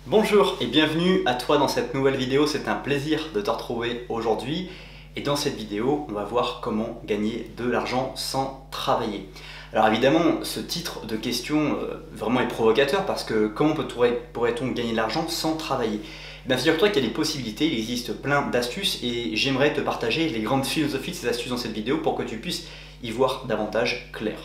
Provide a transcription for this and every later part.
Bonjour et bienvenue à toi dans cette nouvelle vidéo, c'est un plaisir de te retrouver aujourd'hui et dans cette vidéo on va voir comment gagner de l'argent sans travailler. Alors évidemment ce titre de question vraiment est provocateur parce que comment pourrait-on gagner de l'argent sans travailler? Bien figure-toi qu'il y a des possibilités, il existe plein d'astuces et j'aimerais te partager les grandes philosophies de ces astuces dans cette vidéo pour que tu puisses y voir davantage clair.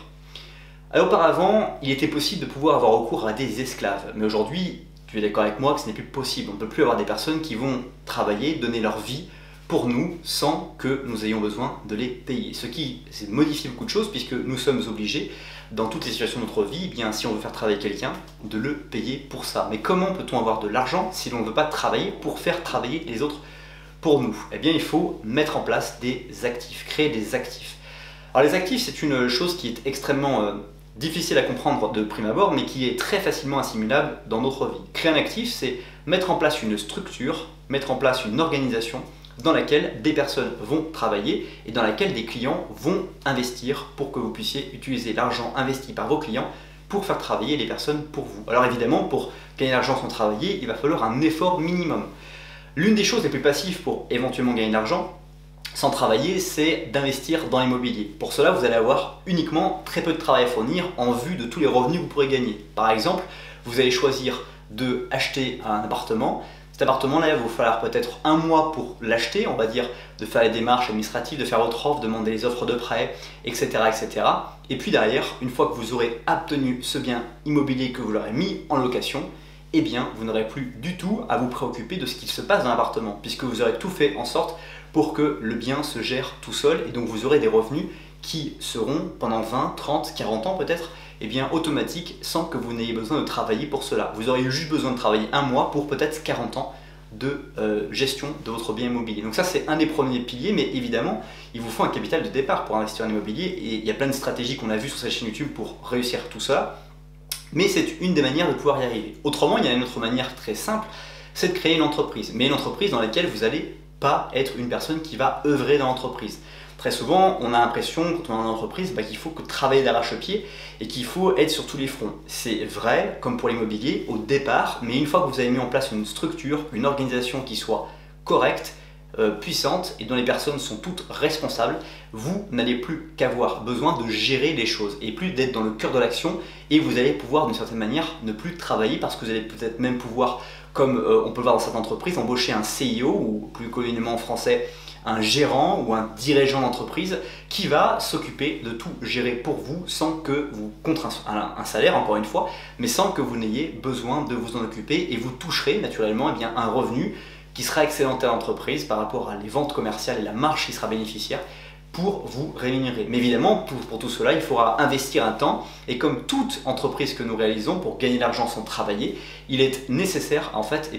Alors auparavant, il était possible de pouvoir avoir recours à des esclaves, mais aujourd'hui, tu es d'accord avec moi que ce n'est plus possible. On ne peut plus avoir des personnes qui vont travailler, donner leur vie pour nous sans que nous ayons besoin de les payer. Ce qui modifie beaucoup de choses puisque nous sommes obligés, dans toutes les situations de notre vie, eh bien, si on veut faire travailler quelqu'un, de le payer pour ça. Mais comment peut-on avoir de l'argent si l'on ne veut pas travailler pour faire travailler les autres pour nous? Eh bien, il faut mettre en place des actifs, créer des actifs. Alors les actifs, c'est une chose qui est extrêmement difficile à comprendre de prime abord, mais qui est très facilement assimilable dans notre vie. Créer un actif, c'est mettre en place une structure, mettre en place une organisation dans laquelle des personnes vont travailler et dans laquelle des clients vont investir pour que vous puissiez utiliser l'argent investi par vos clients pour faire travailler les personnes pour vous. Alors évidemment, pour gagner de l'argent sans travailler, il va falloir un effort minimum. L'une des choses les plus passives pour éventuellement gagner de l'argent sans travailler, c'est d'investir dans l'immobilier. Pour cela, vous allez avoir uniquement très peu de travail à fournir en vue de tous les revenus que vous pourrez gagner. Par exemple, vous allez choisir d'acheter un appartement. Cet appartement-là, il va vous falloir peut-être un mois pour l'acheter, on va dire, de faire les démarches administratives, de faire votre offre, demander les offres de prêt, etc., etc. Et puis derrière, une fois que vous aurez obtenu ce bien immobilier que vous l'aurez mis en location, eh bien, vous n'aurez plus du tout à vous préoccuper de ce qu'il se passe dans l'appartement, puisque vous aurez tout fait en sorte pour que le bien se gère tout seul, et donc vous aurez des revenus qui seront pendant 20, 30, 40 ans peut-être, eh bien automatiques, sans que vous n'ayez besoin de travailler pour cela. Vous aurez juste besoin de travailler un mois pour peut-être 40 ans de gestion de votre bien immobilier. Donc ça c'est un des premiers piliers, mais évidemment il vous faut un capital de départ pour investir en immobilier, et il y a plein de stratégies qu'on a vues sur cette chaîne YouTube pour réussir tout ça, mais c'est une des manières de pouvoir y arriver. Autrement, il y a une autre manière très simple, c'est de créer une entreprise, mais une entreprise dans laquelle vous allez pas être une personne qui va œuvrer dans l'entreprise. Très souvent, on a l'impression, quand on est en entreprise, qu'il faut travailler d'arrache-pied et qu'il faut être sur tous les fronts. C'est vrai, comme pour l'immobilier, au départ, mais une fois que vous avez mis en place une structure, une organisation qui soit correcte, puissante et dont les personnes sont toutes responsables, vous n'allez plus qu'avoir besoin de gérer les choses et plus d'être dans le cœur de l'action, et vous allez pouvoir d'une certaine manière ne plus travailler parce que vous allez peut-être même pouvoir, comme on peut le voir dans certaines entreprises, embaucher un CIO ou plus communément en français un gérant ou un dirigeant d'entreprise qui va s'occuper de tout gérer pour vous sans que vous contre un salaire encore une fois, mais sans que vous n'ayez besoin de vous en occuper, et vous toucherez naturellement un revenu qui sera excédentaire à l'entreprise par rapport à les ventes commerciales et la marge qui sera bénéficiaire pour vous rémunérer. Mais évidemment, pour tout cela, il faudra investir un temps, et comme toute entreprise que nous réalisons, pour gagner de l'argent sans travailler, il est nécessaire en fait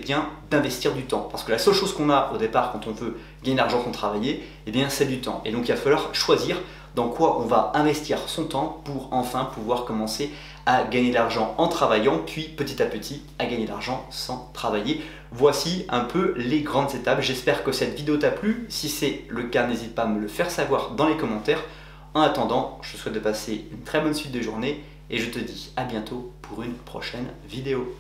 d'investir du temps. Parce que la seule chose qu'on a au départ quand on veut gagner de l'argent sans travailler, c'est du temps. Et donc il va falloir choisir dans quoi on va investir son temps pour enfin pouvoir commencer à gagner de l'argent en travaillant, puis petit à petit à gagner de l'argent sans travailler. Voici un peu les grandes étapes. J'espère que cette vidéo t'a plu. Si c'est le cas, n'hésite pas à me le faire savoir dans les commentaires. En attendant, je te souhaite de passer une très bonne suite de journée et je te dis à bientôt pour une prochaine vidéo.